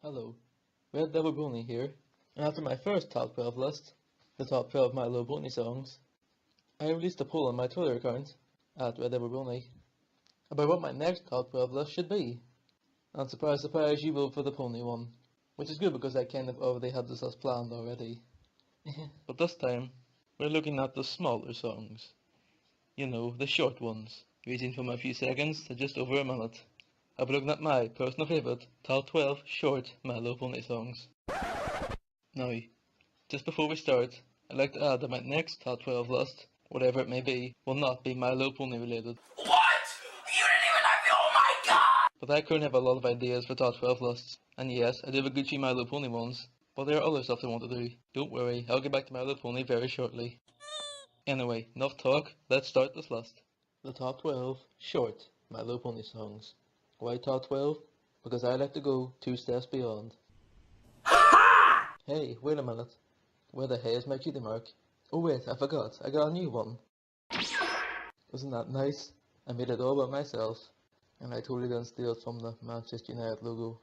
Hello, Red Devil Brony here, and after my first top 12 list, the top 12 My Little Brony songs, I released a poll on my Twitter account, at Red Devil Brony, about what my next top 12 list should be. And surprise surprise, you voted for the pony one, which is good because I kind of already had this list planned already. But this time, we're looking at the smaller songs. You know, the short ones, ranging from a few seconds to just over a minute. I'll be looking at my personal favourite, top 12 short My Little Pony songs. Now, just before we start, I'd like to add that my next top 12 list, whatever it may be, will not be My Little Pony related. What? You didn't even have me, oh my god! But I currently have a lot of ideas for top 12 lists, and yes, I do have a good few My Little Pony ones, but there are other stuff I want to do. Don't worry, I'll get back to My Little Pony very shortly. Anyway, enough talk, let's start this list. The top 12 short My Little Pony songs. Why top 12? Because I like to go 2 steps beyond. Hey, wait a minute. Where the hell is my cutie mark? Oh wait, I forgot, I got a new one. Wasn't that nice? I made it all by myself. And I totally didn't steal it from the Manchester United logo.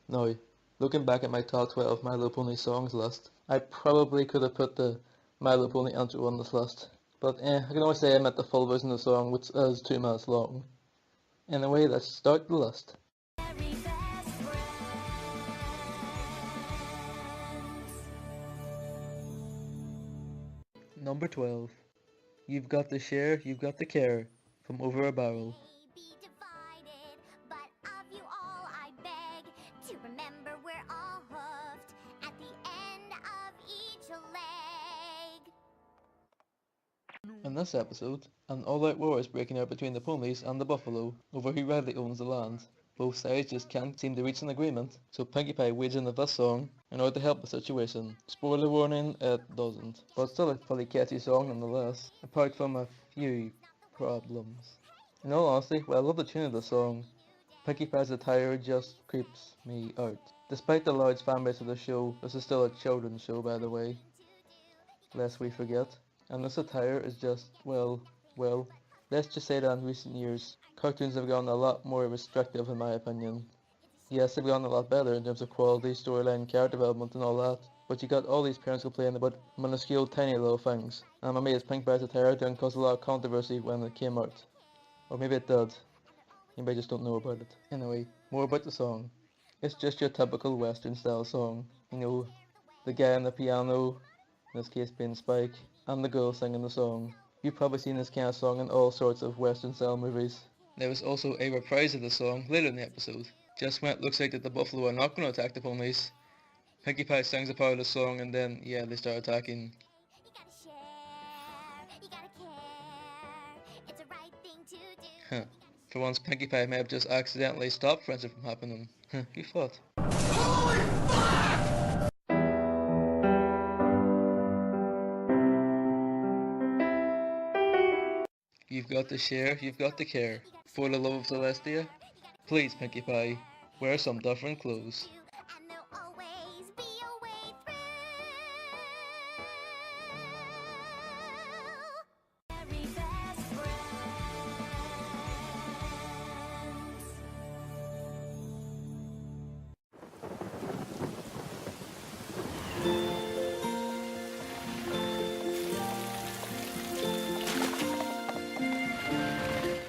Now, looking back at my top 12 My Little Pony songs list, I probably could have put the My Little Pony intro on this list. But I can always say I meant the full version of the song, which is 2 minutes long. Anyway, let's start the list. Number 12. You've Got to Share, You've Got to Care, from Over a Barrel. In this episode, an all-out war is breaking out between the ponies and the buffalo over who rightly owns the land. Both sides just can't seem to reach an agreement, so Pinkie Pie wades into this song in order to help the situation. Spoiler warning, it doesn't. But still a pretty catchy song nonetheless, apart from a few problems. In all honesty, while I love the tune of the song, Pinkie Pie's attire just creeps me out. Despite the large fanbase of the show, this is still a children's show by the way, lest we forget. And this attire is just, well, let's just say that in recent years, cartoons have gotten a lot more restrictive in my opinion. Yes, they've gotten a lot better in terms of quality, storyline, character development and all that, but you got all these parents complaining about minuscule, tiny little things, and I'm amazed Pinkie Pie's attire didn't cause a lot of controversy when it came out. Or maybe it did. Maybe I just don't know about it. Anyway, more about the song. It's just your typical western style song. You know, the guy on the piano, in this case being Spike, and the girl singing the song. You've probably seen this kind of song in all sorts of western style movies. There was also a reprise of the song later in the episode. Just when it looks like that the buffalo are not going to attack the ponies, Pinkie Pie sings a part of the song and then, yeah, they start attacking. Huh. For once, Pinkie Pie may have just accidentally stopped friendship from happening. Who thought? Holy fuck! You've got to share, you've got to care. For the love of Celestia, please Pinkie Pie, wear some different clothes.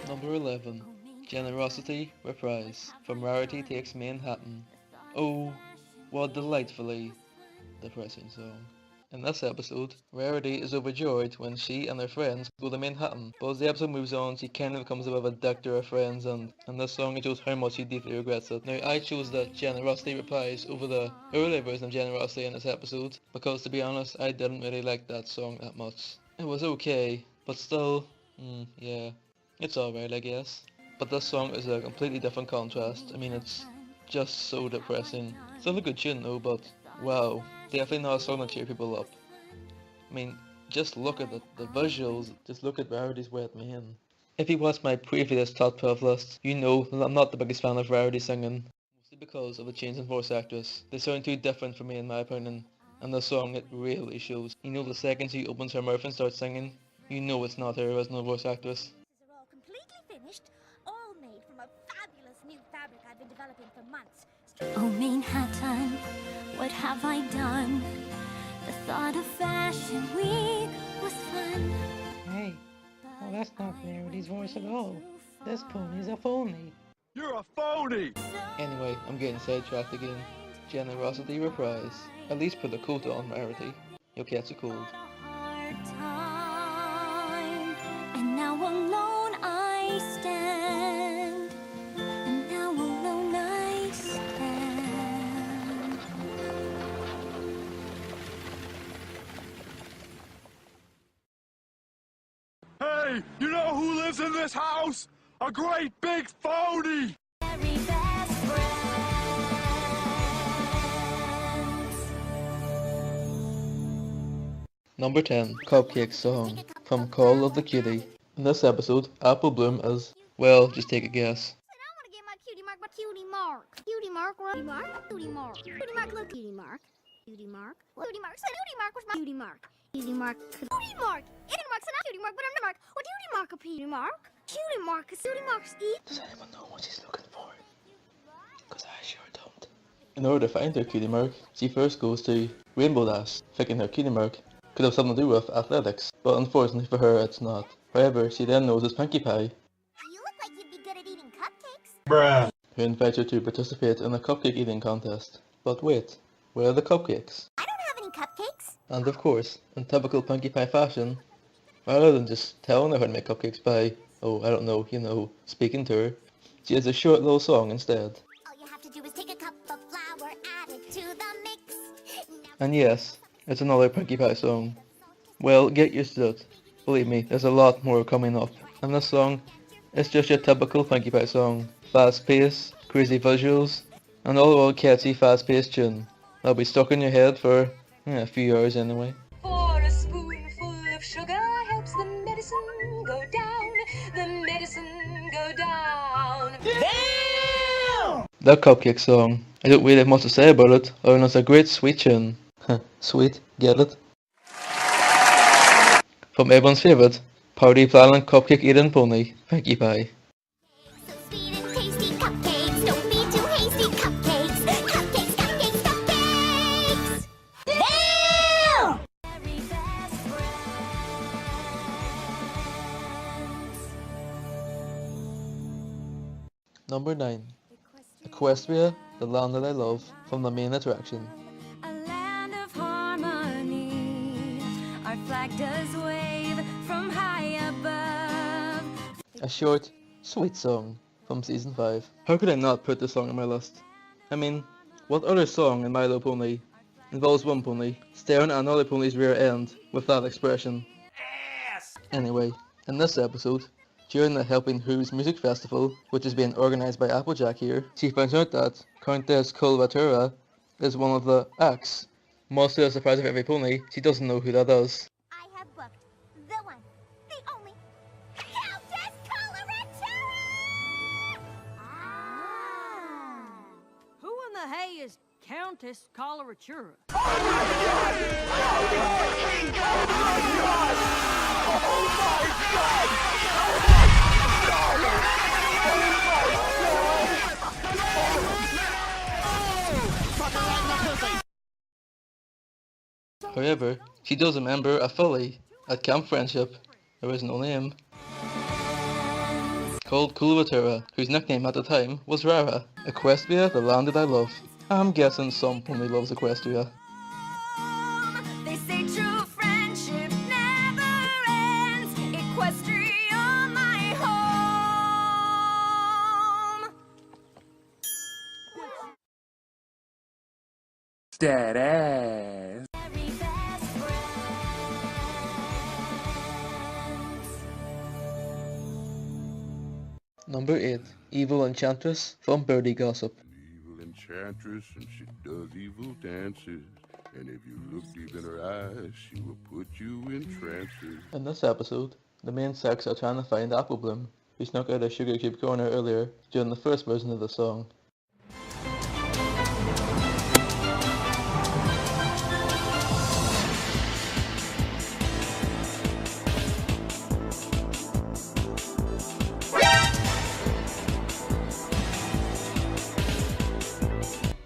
Number 11. Generosity Reprise, from Rarity Takes Manhattan. Oh, what delightfully depressing song. In this episode, Rarity is overjoyed when she and her friends go to Manhattan, but as the episode moves on, she kind of becomes a bit of a dick to her friends, and in this song it shows how much she deeply regrets it. Now, I chose the Generosity Reprise over the earlier version of Generosity in this episode, because to be honest, I didn't really like that song that much. It was okay, but still, yeah, it's alright I guess. But this song is a completely different contrast. I mean, it's just so depressing. Still a good tune though, but Wow, definitely not a song to cheer people up. I mean, just look at the visuals, just look at Rarity's wet mane. If you watched my previous top 12 list, you know that I'm not the biggest fan of Rarity singing, mostly because of the change in voice actress. They sound too different for me in my opinion, and the song it really shows. You know the second she opens her mouth and starts singing, you know it's not her original voice actress. Are all completely finished, all made from a fabulous new fabric I've been developing for months. Oh Manhattan, what have I done? The thought of Fashion Week was fun. Hey, well that's not Rarity's voice at all. This pony's a phony. You're a phony! Anyway, I'm getting sidetracked again. Generosity reprise. At least put a coat on, Rarity. You'll catch a cold. Hard time, and now alone I stand. And now alone I stand. Hey, you know who lives in this house? A great big phony! Very best friends. Number 10, Cupcake Song, from Call of the Cutie. In this episode, Apple Bloom is, well, just take a guess. And I want to get my cutie mark by Cutie Mark. Cutie Mark, Cutie Mark, Cutie Mark. Cutie Mark, look, Cutie Mark. Cutie Mark. Cutie Mark. So Cutie Mark was my Cutie Mark. Cutie Mark. Cutie Mark. Cutie Mark's not Cutie Mark, but I'm the Mark. What Cutie Mark a Cutie Mark? Cutie Mark is Cutie Mark's eat. Does anyone know what she's looking for? Because I sure don't. In order to find her cutie mark, she first goes to Rainbow Dash, thinking her cutie mark could have something to do with athletics, but unfortunately for her it's not. However, she then notices Pinkie Pie, You look like you'd be good at eating cupcakes. Bruh. who invites her to participate in a cupcake eating contest. But wait, where are the cupcakes? I don't have any cupcakes. And of course, in typical Pinkie Pie fashion, rather than just telling her how to make cupcakes by, oh, I don't know, speaking to her, she has a short little song instead. All you have to do is take a cup of flour, add it to the mix. And yes, it's another Pinkie Pie song. Well, get used to it. Believe me, there's a lot more coming up. And this song, it's just your typical Pinkie Pie song. Fast pace, crazy visuals, and all the while catchy fast paced tune. That'll be stuck in your head for a few hours anyway. For a spoonful of sugar helps the medicine go down. The medicine go down. That cupcake song, I don't really have much to say about it, other than it's a great sweet tune. Sweet, get it? From everyone's favourite, party planning cupcake eating pony, Pinkie Pie. So sweet and tasty cupcakes. Don't be too hasty. Cupcakes. Cupcakes, cupcakes, cupcakes. Damn! Very best friends. Number 9, Equestria, the land that I love, from the main attraction. A land of harmony. Our flag does wave from high above. A short, sweet song from season 5. How could I not put this song on my list? I mean, what other song in My Little Pony involves one pony staring at another pony's rear end with that expression? Anyway, in this episode, during the Helping Who's Music Festival, which is being organised by Applejack here, she finds out that Countess Culvatura is one of the acts. Much to the surprise of every pony, she doesn't know who that is. I have booked the one, the only Countess Coloratura! Who in the hay is Countess Coloratura? However, she does remember a filly at Camp Friendship, there is no name, called Culvatura, whose nickname at the time was Rara. Equestria, the land that I love. I'm guessing some pony loves Equestria. They say true friendship never ends. Equestria, my home. Dead ass. Very best friends. Number 8, Evil Enchantress from Birdie Gossip. Evil enchantress. enchantress and she does evil dances. And if you look deep in her eyes, she will put you in trances. In this episode, the main six are trying to find Apple Bloom, who snuck out of Sugar Cube Corner earlier during the first version of the song.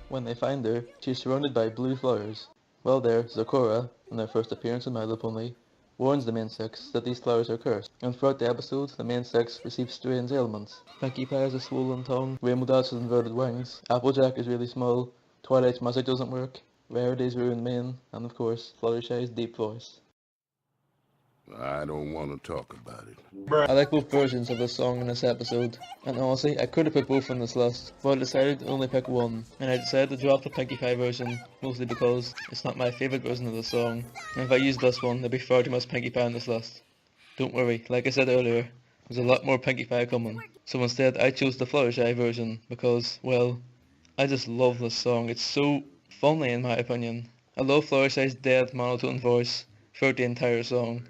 When they find her, she's surrounded by blue flowers. Well there, Zakora, in their first appearance in My Little Pony, warns the main six that these flowers are cursed, and throughout the episode, the main six receive strange ailments. Pinkie Pie has a swollen tongue, Rainbow Dash has inverted wings, Applejack is really small, Twilight's magic doesn't work, Rarity's ruined mane, and of course, Fluttershy's deep voice. I don't want to talk about it. I like both versions of this song in this episode, and honestly, I could have put both on this list, but I decided to only pick one, and I decided to drop the Pinkie Pie version, mostly because it's not my favourite version of the song, and if I used this one, there'd be far too much Pinkie Pie on this list. Don't worry, like I said earlier, there's a lot more Pinkie Pie coming, so instead I chose the Fluttershy version, because, well, I just love this song. It's so funny in my opinion. I love Fluttershy's dead monotone voice throughout the entire song.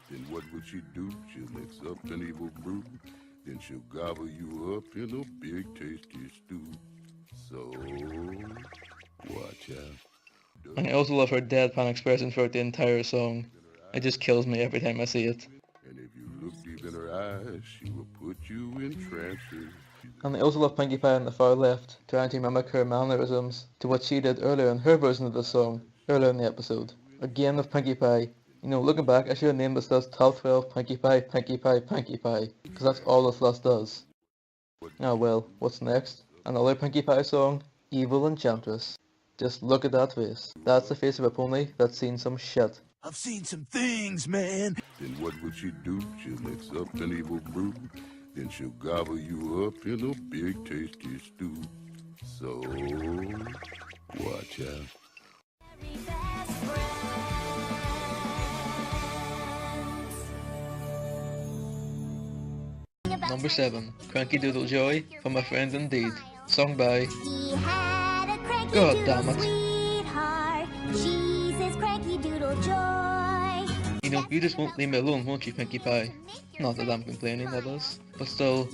Then what would she do? She'll mix up an evil brew. Then she'll gobble you up in a big tasty stew. So, watch out. And I also love her deadpan expression throughout the entire song. It just kills me every time I see it. And if you look deep in her eyes, she will put you in trances. And I also love Pinkie Pie on the far left, trying to mimic her mannerisms to what she did earlier in her version of the song, earlier in the episode. Again with Pinkie Pie. You know, looking back, I should have named this list Top 12 Pinkie Pie, Pinkie Pie, Pinkie Pie, because that's all this list does. Ah well, what's next? Another Pinkie Pie song? Evil Enchantress. Just look at that face. That's the face of a pony that's seen some shit. I've seen some things, man. Then what would she do? She'll mix up an evil brew. Then she'll gobble you up in a big tasty stew. So, watch out. Number 7, Cranky Doodle Joy, from a friend indeed, sung by... God damn it. You know, you just won't leave me alone, won't you, Pinkie Pie? Not that I'm complaining, that is. But still,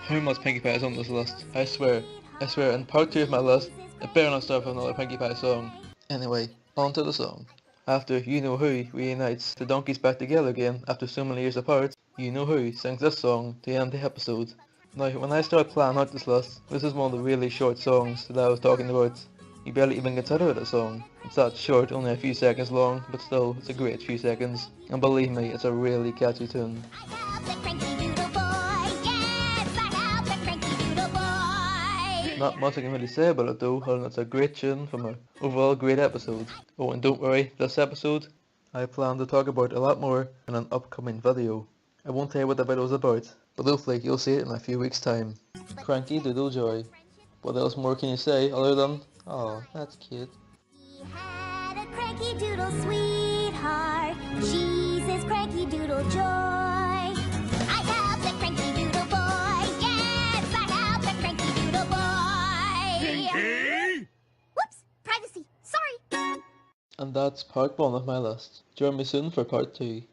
how much Pinkie Pie is on this list? I swear, in part 2 of my list, it better not start with another Pinkie Pie song. Anyway, on to the song. After You Know Who reunites the donkeys back together again after so many years apart, You Know Who sings this song to end the episode. Now, when I started planning out this list, this is one of the really short songs that I was talking about. You barely even consider it a song. It's that short, only a few seconds long, but still, it's a great few seconds. And believe me, it's a really catchy tune. Not much I can really say about it though, other than it's a great tune from an overall great episode. Oh, and don't worry, this episode, I plan to talk about a lot more in an upcoming video. I won't tell you what the video is about, but hopefully you'll see it in a few weeks' time. Cranky Doodle Joy. What else more can you say other than, oh, that's cute. He had a cranky doodle sweetheart. She's his cranky doodle joy. I love the cranky doodle boy. Yes, I love the cranky doodle boy. Pinkie? Whoops! Privacy. Sorry. And that's part 1 of my list. Join me soon for part 2.